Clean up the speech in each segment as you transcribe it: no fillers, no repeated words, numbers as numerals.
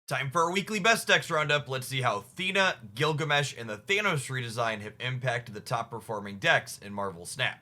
Time for our weekly best decks roundup. Let's see how Thena, Gilgamesh, and the Thanos redesign have impacted the top performing decks in Marvel Snap.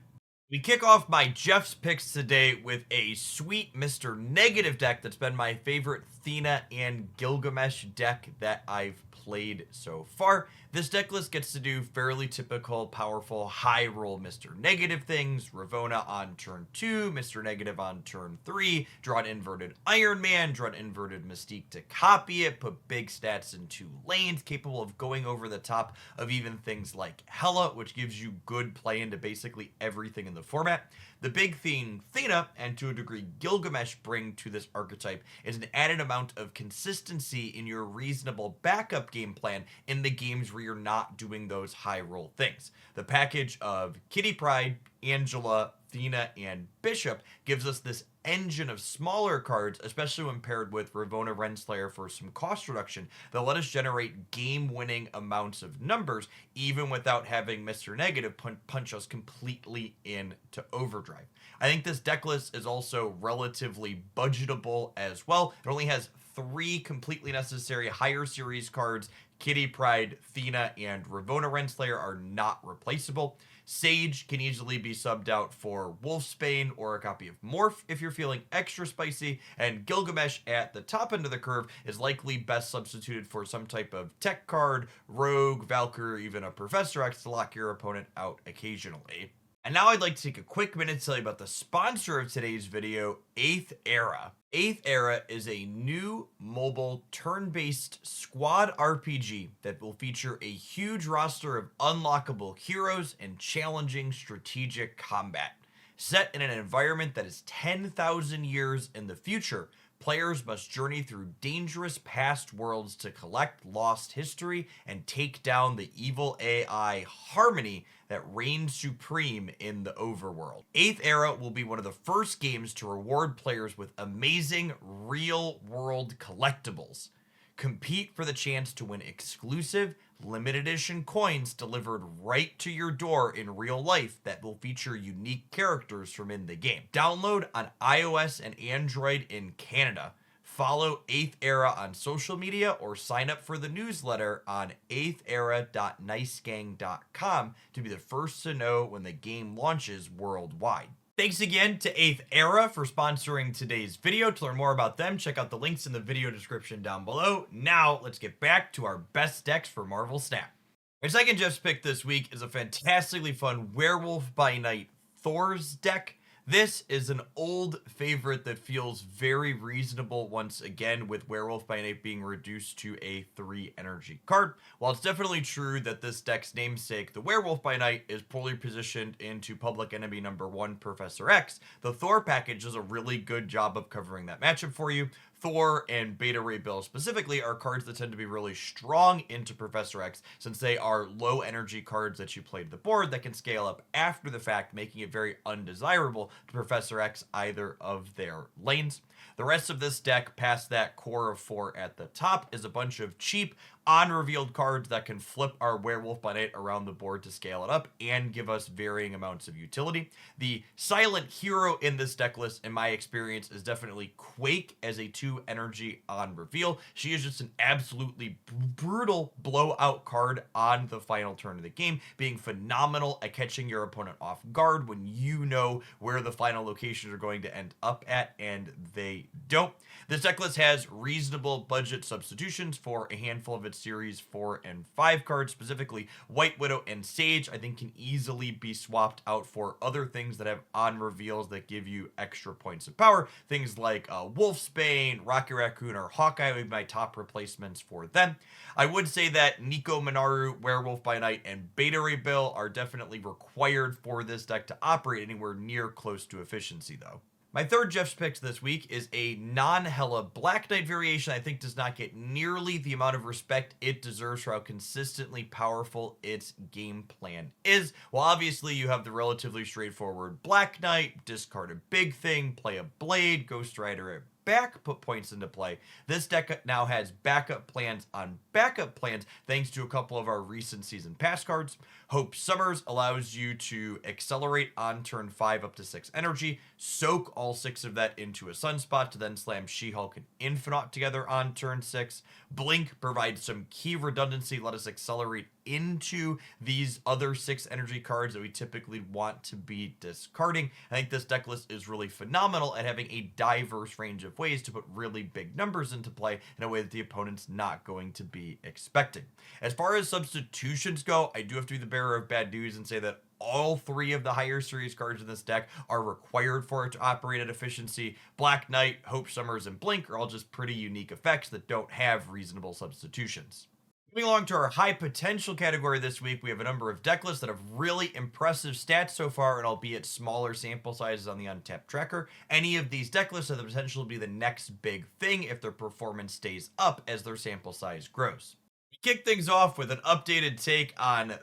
We kick off my Jeff's picks today with a sweet Mr. Negative deck that's been my favorite Thena and Gilgamesh deck that I've played so far. This deck list gets to do fairly typical, powerful, high roll Mr. Negative things. Ravonna on turn 2, Mr. Negative on turn 3, draw an inverted Iron Man, draw an inverted Mystique to copy it, put big stats in 2 lanes, capable of going over the top of even things like Hela, which gives you good play into basically everything in the format. The big thing Thena, and to a degree Gilgamesh, bring to this archetype is an added amount of consistency in your reasonable backup game plan in the games where you're not doing those high roll things. The package of Kitty Pryde, Angela, Thena, and Bishop gives us this engine of smaller cards, especially when paired with Ravonna Renslayer for some cost reduction, that let us generate game-winning amounts of numbers, even without having Mr. Negative punch us completely into overdrive. I think this deck list is also relatively budgetable as well. It only has 3 completely necessary higher series cards. Kitty Pryde, Thena, and Ravonna Renslayer are not replaceable. Sage can easily be subbed out for Wolfsbane or a copy of Morph if you're feeling extra spicy, and Gilgamesh at the top end of the curve is likely best substituted for some type of tech card, rogue, Valkyrie, or even a Professor X to lock your opponent out occasionally. And now I'd like to take a quick minute to tell you about the sponsor of today's video, 8th Era. 8th Era is a new mobile turn-based squad RPG that will feature a huge roster of unlockable heroes and challenging strategic combat. Set in an environment that is 10,000 years in the future, players must journey through dangerous past worlds to collect lost history and take down the evil AI Harmony that reigns supreme in the overworld. 8th Era will be one of the first games to reward players with amazing real-world collectibles. Compete for the chance to win exclusive, limited edition coins delivered right to your door in real life that will feature unique characters from in the game. Download on iOS and Android in Canada. Follow 8th Era on social media or sign up for the newsletter on 8thera.nicegang.com to be the first to know when the game launches worldwide. Thanks again to 8th Era for sponsoring today's video. To learn more about them, check out the links in the video description down below. Now, let's get back to our best decks for Marvel Snap. My second Jeff's pick this week is a fantastically fun Werewolf by Night Thor's deck. This is an old favorite that feels very reasonable once again, with Werewolf by Night being reduced to a 3 energy card. While it's definitely true that this deck's namesake, the Werewolf by Night, is poorly positioned into public enemy number 1, Professor X, the Thor package does a really good job of covering that matchup for you. Thor and Beta Ray Bill specifically are cards that tend to be really strong into Professor X, since they are low energy cards that you play to the board that can scale up after the fact, making it very undesirable to Professor X either of their lanes. The rest of this deck, past that core of 4 at the top, is a bunch of cheap, unrevealed cards that can flip our Werewolf by Night around the board to scale it up and give us varying amounts of utility. The silent hero in this deck list, in my experience, is definitely Quake as a 2 energy on reveal. She is just an absolutely brutal blowout card on the final turn of the game, being phenomenal at catching your opponent off guard when you know where the final locations are going to end up at, and they don't. This deck list has reasonable budget substitutions for a handful of its series 4 and 5 cards, specifically White Widow and Sage. I think can easily be swapped out for other things that have on reveals that give you extra points of power. Things like Wolfsbane, Rocky Raccoon, or Hawkeye would be my top replacements for them. I would say that Nico Minoru, Werewolf by Night, and Beta Ray Bill are definitely required for this deck to operate anywhere near close to efficiency, though. My third Jeff's pick this week is a non-Hela Black Knight variation I think does not get nearly the amount of respect it deserves for how consistently powerful its game plan is. While obviously you have the relatively straightforward Black Knight, discard a big thing, play a Blade, Ghost Rider at back put points into play, this deck now has backup plans on backup plans thanks to a couple of our recent season pass cards. Hope Summers allows you to accelerate on turn 5 up to 6 energy, soak all 6 of that into a Sunspot to then slam She-Hulk and Infinite together on turn 6. Blink provides some key redundancy, let us accelerate into these other 6 energy cards that we typically want to be discarding. I think this deck list is really phenomenal at having a diverse range of ways to put really big numbers into play in a way that the opponent's not going to be expecting. As far as substitutions go, I do have to be the bearer of bad news and say that all 3 of the higher series cards in this deck are required for it to operate at efficiency. Black Knight, Hope Summers, and Blink are all just pretty unique effects that don't have reasonable substitutions. Moving along to our high potential category this week, we have a number of deck lists that have really impressive stats so far, and albeit smaller sample sizes on the Untapped tracker. Any of these deck lists have the potential to be the next big thing if their performance stays up as their sample size grows. We kick things off with an updated take on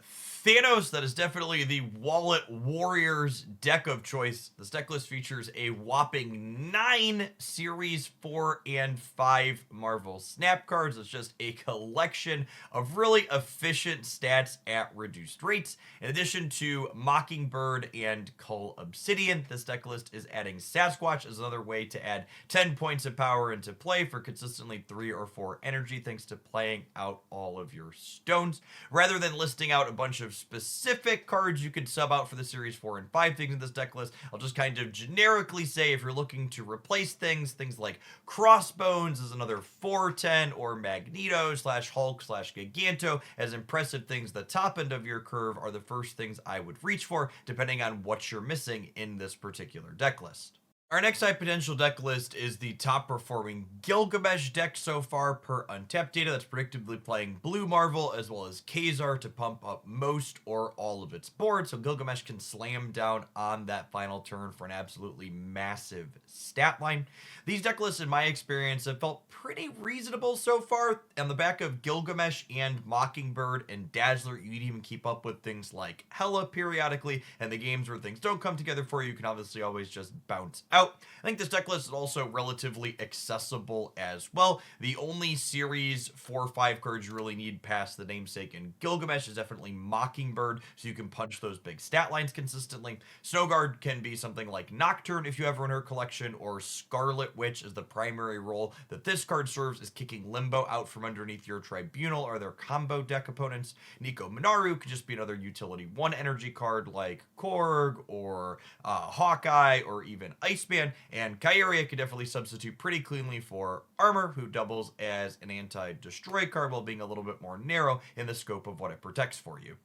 Thanos. That is definitely the Wallet Warriors deck of choice. This deck list features a whopping 9 Series 4 and 5 Marvel Snap cards. It's just a collection of really efficient stats at reduced rates. In addition to Mockingbird and Cull Obsidian, this deck list is adding Sasquatch as another way to add 10 points of power into play for consistently 3 or 4 energy thanks to playing out all of your stones. Rather than listing out a bunch of specific cards you could sub out for the Series 4 and 5 things in this deck list, I'll just kind of generically say if you're looking to replace things like Crossbones as another 410 or Magneto / Hulk / Giganto as impressive things, the top end of your curve are the first things I would reach for depending on what you're missing in this particular deck list. Our next high potential deck list is the top performing Gilgamesh deck so far per Untapped data that's predictably playing Blue Marvel as well as Khazar to pump up most or all of its board, so Gilgamesh can slam down on that final turn for an absolutely massive stat line. These deck lists, in my experience, have felt pretty reasonable so far. On the back of Gilgamesh and Mockingbird and Dazzler, you can even keep up with things like Hela periodically, and the games where things don't come together for you, you can obviously always just bounce out. I think this deck list is also relatively accessible as well. The only Series 4-5 cards you really need past the namesake and Gilgamesh is definitely Mockingbird, so you can punch those big stat lines consistently. Snowguard can be something like Nocturne if you have her in her collection, or Scarlet Witch is the primary role that this card serves, is kicking Limbo out from underneath your Tribunal or their combo deck opponents. Nico Minaru could just be another utility 1 energy card like Korg or Hawkeye or even Iceman, and Kyria could definitely substitute pretty cleanly for Armor, who doubles as an anti-destroy card while being a little bit more narrow in the scope of what it protects for you.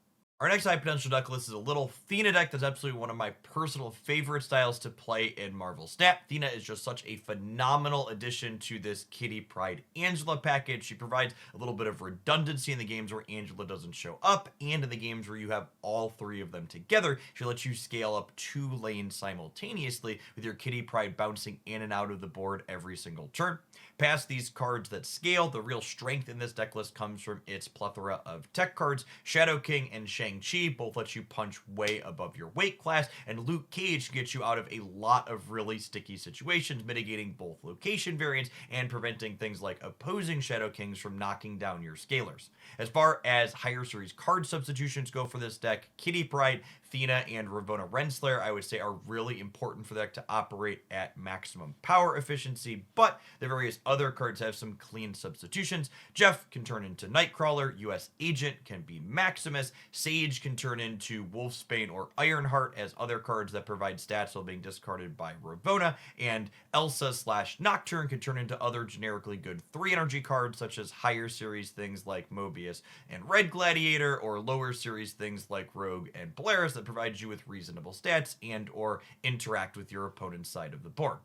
Our next high potential deck list is a little Thena deck that's absolutely one of my personal favorite styles to play in Marvel Snap. Thena is just such a phenomenal addition to this Kitty Pryde Angela package. She provides a little bit of redundancy in the games where Angela doesn't show up, and in the games where you have all 3 of them together. She lets you scale up 2 lanes simultaneously with your Kitty Pryde bouncing in and out of the board every single turn. Past these cards that scale, the real strength in this deck list comes from its plethora of tech cards. Shadow King and Shang-Chi both let you punch way above your weight class, and Luke Cage gets you out of a lot of really sticky situations, mitigating both location variants and preventing things like opposing Shadow Kings from knocking down your scalers. As far as higher series card substitutions go for this deck, Kitty Pryde, Thena, and Ravonna Renslayer, I would say, are really important for the deck to operate at maximum power efficiency, but the various other cards have some clean substitutions. Jeff can turn into Nightcrawler, US Agent can be Maximus, Sage can turn into Wolfsbane or Ironheart as other cards that provide stats while being discarded by Ravonna, and Elsa / Nocturne can turn into other generically good 3 energy cards such as higher series things like Mobius and Red Gladiator, or lower series things like Rogue and Polaris that provides you with reasonable stats and or interact with your opponent's side of the board.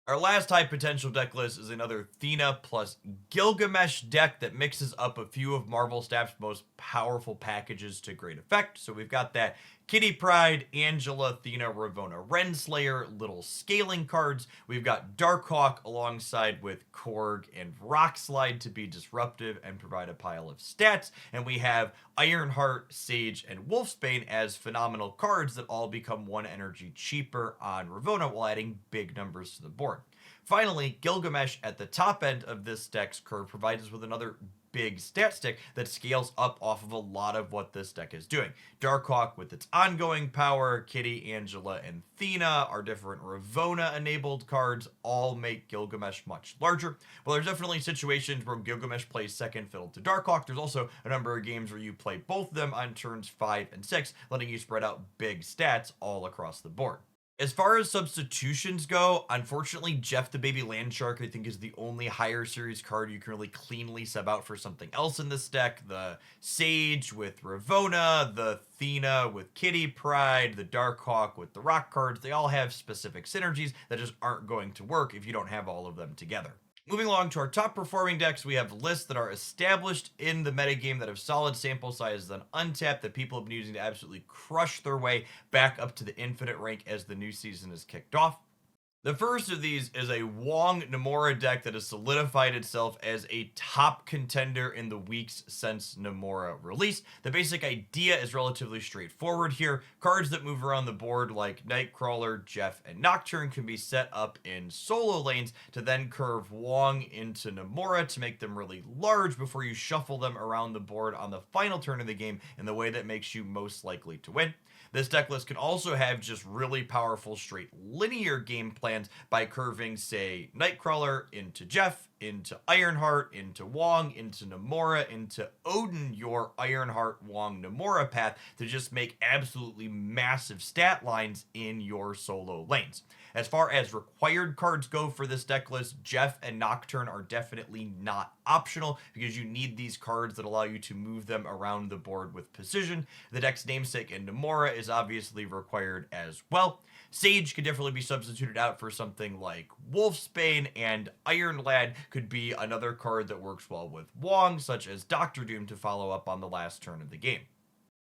Our last high potential deck list is another Thena plus Gilgamesh deck that mixes up a few of Marvel Snap's most powerful packages to great effect. So we've got that Kitty Pryde, Angela, Thena, Ravonna Renslayer, little scaling cards. We've got Darkhawk alongside with Korg and Rockslide to be disruptive and provide a pile of stats. And we have Ironheart, Sage, and Wolfsbane as phenomenal cards that all become 1 energy cheaper on Ravonna while adding big numbers to the board. Finally, Gilgamesh at the top end of this deck's curve provides us with another big stat stick that scales up off of a lot of what this deck is doing. Darkhawk with its ongoing power, Kitty, Angela, and Thena, our different Ravona enabled cards, all make Gilgamesh much larger. While there's definitely situations where Gilgamesh plays second fiddle to Darkhawk, there's also a number of games where you play both of them on turns 5 and 6, letting you spread out big stats all across the board. As far as substitutions go, unfortunately, Jeff the Baby Landshark, I think, is the only higher series card you can really cleanly sub out for something else in this deck. The Sage with Ravona, the Thena with Kitty Pryde, the Darkhawk with the Rock cards, they all have specific synergies that just aren't going to work if you don't have all of them together. Moving along to our top performing decks, we have lists that are established in the metagame that have solid sample sizes and untapped that people have been using to absolutely crush their way back up to the infinite rank as the new season is kicked off. The first of these is a Wong Namora deck that has solidified itself as a top contender in the weeks since Namora released. The basic idea is relatively straightforward here. Cards that move around the board like Nightcrawler, Jeff, and Nocturne can be set up in solo lanes to then curve Wong into Namora to make them really large before you shuffle them around the board on the final turn of the game in the way that makes you most likely to win. This deck list can also have just really powerful straight linear game plans by curving, say, Nightcrawler into Jeff, into Ironheart, into Wong, into Namora, into Odin, your Ironheart, Wong, Namora path to just make absolutely massive stat lines in your solo lanes. As far as required cards go for this deck list, Jeff and Nocturne are definitely not optional because you need these cards that allow you to move them around the board with precision. The deck's namesake in Namora is obviously required as well. Sage could definitely be substituted out for something like Wolfsbane, and Iron Lad could be another card that works well with Wong, such as Doctor Doom to follow up on the last turn of the game.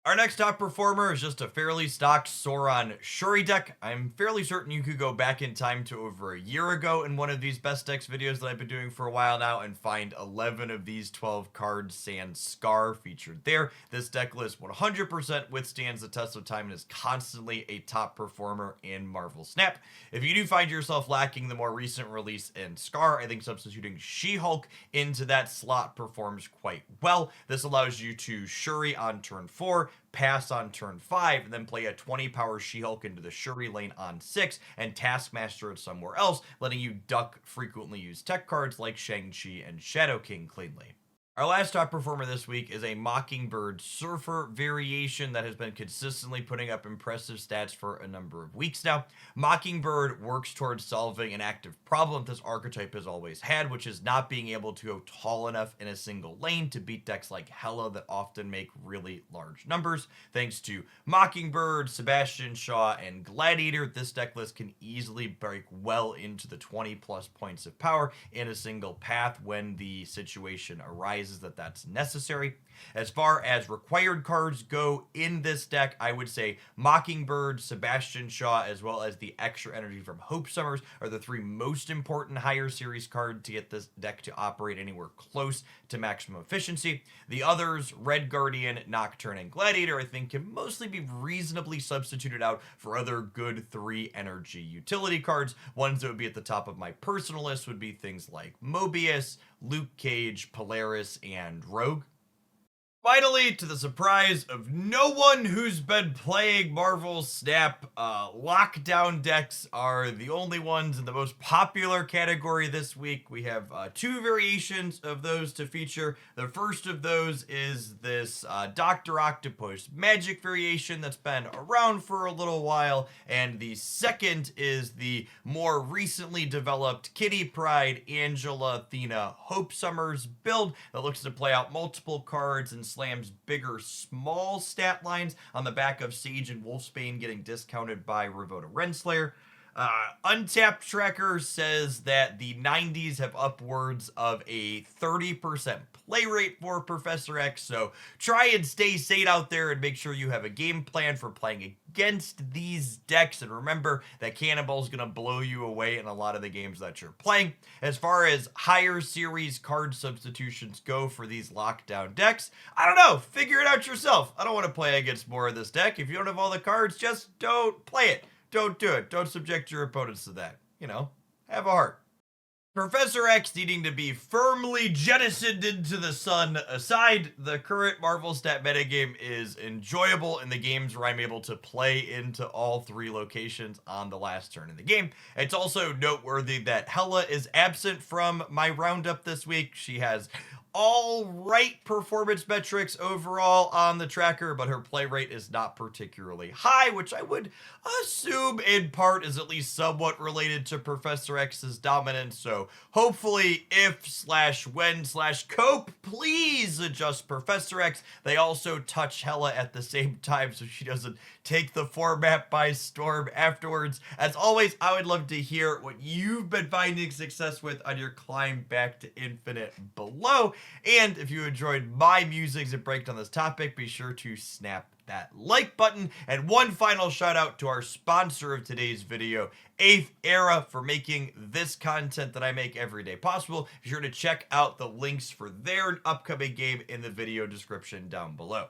Our next top performer is just a fairly stock Sauron Shuri deck. I'm fairly certain you could go back in time to over a year ago in one of these best decks videos that I've been doing for a while now and find 11 of these 12 cards sans Scar featured there. This deck list 100% withstands the test of time and is constantly a top performer in Marvel Snap. If you do find yourself lacking the more recent release in Scar, I think substituting She-Hulk into that slot performs quite well. This allows you to Shuri on turn 4, pass on turn 5, and then play a 20 power She-Hulk into the Shuri lane on 6, and Taskmaster it somewhere else, letting you duck frequently used tech cards like Shang-Chi and Shadow King cleanly. Our last top performer this week is a Mockingbird Surfer variation that has been consistently putting up impressive stats for a number of weeks now. Mockingbird works towards solving an active problem this archetype has always had, which is not being able to go tall enough in a single lane to beat decks like Hela that often make really large numbers. Thanks to Mockingbird, Sebastian Shaw, and Gladiator, this deck list can easily break well into the 20 plus points of power in a single path when the situation arises that's necessary. As far as required cards go in this deck, I would say Mockingbird, Sebastian Shaw, as well as the extra energy from Hope Summers are the three most important higher series cards to get this deck to operate anywhere close to maximum efficiency. The others, Red Guardian, Nocturne, and Gladiator, I think can mostly be reasonably substituted out for other good 3 energy utility cards. Ones that would be at the top of my personal list would be things like Mobius, Luke Cage, Polaris, and Rogue. Finally, to the surprise of no one who's been playing Marvel Snap, lockdown decks are the only ones in the most popular category this week. We have 2 variations of those to feature. The first of those is this Dr. Octopus magic variation that's been around for a little while, and the second is the more recently developed Kitty Pryde, Angela, Thena, Hope Summers build that looks to play out multiple cards and slams bigger small stat lines on the back of Sage and Wolfsbane getting discounted by Ravona Renslayer. Untapped Tracker says that the 90s have upwards of a 30% play rate for Professor X, so try and stay sane out there and make sure you have a game plan for playing against these decks, and remember that Cannonball's gonna blow you away in a lot of the games that you're playing. As far as higher series card substitutions go for these lockdown decks, I don't know, figure it out yourself. I don't want to play against more of this deck. If you don't have all the cards, just don't play it. Don't do it. Don't subject your opponents to that. You know, have a heart. Professor X needing to be firmly jettisoned into the sun aside, the current Marvel Snap metagame is enjoyable in the games where I'm able to play into all 3 locations on the last turn of the game. It's also noteworthy that Hela is absent from my roundup this week. She has all right performance metrics overall on the tracker, but her play rate is not particularly high, which I would assume in part is at least somewhat related to Professor X's dominance. So hopefully if/when/cope, please adjust Professor X. They also touch Hela at the same time so she doesn't take the format by storm afterwards. As always, I would love to hear what you've been finding success with on your climb back to infinite below. And if you enjoyed my musings and breakdown on this topic, be sure to snap that like button. And one final shout out to our sponsor of today's video, 8th Era, for making this content that I make every day possible. Be sure to check out the links for their upcoming game in the video description down below.